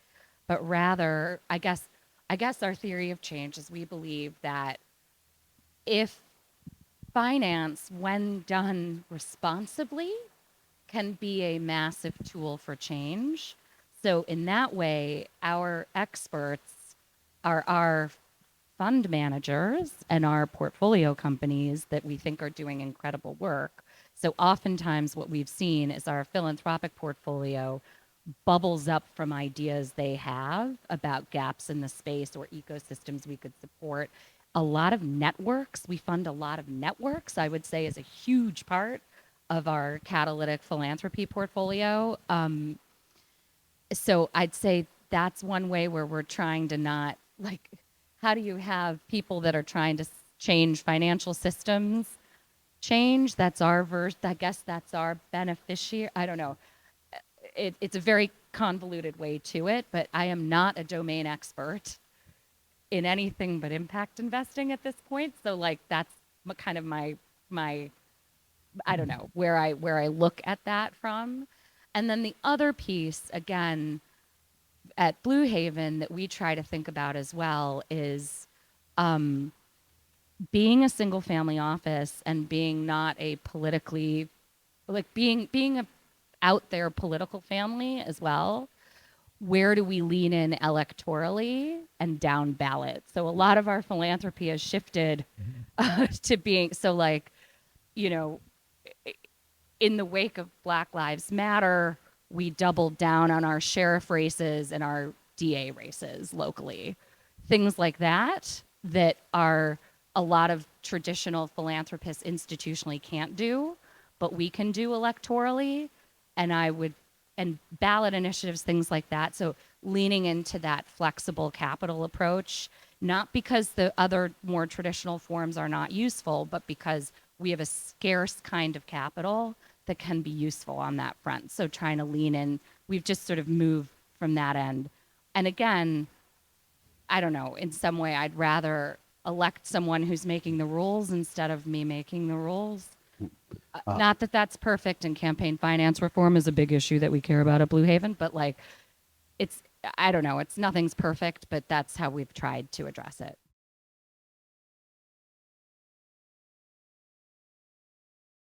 but rather, I guess our theory of change is we believe that if finance, when done responsibly, can be a massive tool for change. So in that way, our experts are our fund managers and our portfolio companies that we think are doing incredible work. So oftentimes what we've seen is our philanthropic portfolio bubbles up from ideas they have about gaps in the space or ecosystems we could support. A lot of networks, we fund a lot of networks, I would say is a huge part of our catalytic philanthropy portfolio. So I'd say that's one way where we're trying to not, how do you have people that are trying to change financial systems change? That's our I guess that's our beneficiary. I don't know. It's a very convoluted way to it, but I am not a domain expert in anything but impact investing at this point. So that's kind of my I don't know where I look at that from. And then the other piece, again, at Blue Haven that we try to think about as well is being a single family office and being not a politically, being a out there political family as well. Where do we lean in electorally and down ballot? So a lot of our philanthropy has shifted to being, in the wake of Black Lives Matter, we doubled down on our sheriff races and our DA races locally. Things like that are a lot of traditional philanthropists institutionally can't do, but we can do electorally. And ballot initiatives, things like that. So leaning into that flexible capital approach, not because the other more traditional forms are not useful, but because we have a scarce kind of capital that can be useful on that front. So trying to lean in, we've just sort of moved from that end. And again, I don't know, in some way I'd rather elect someone who's making the rules instead of me making the rules. Not that that's perfect, and campaign finance reform is a big issue that we care about at Blue Haven, but I don't know, nothing's perfect, but that's how we've tried to address it.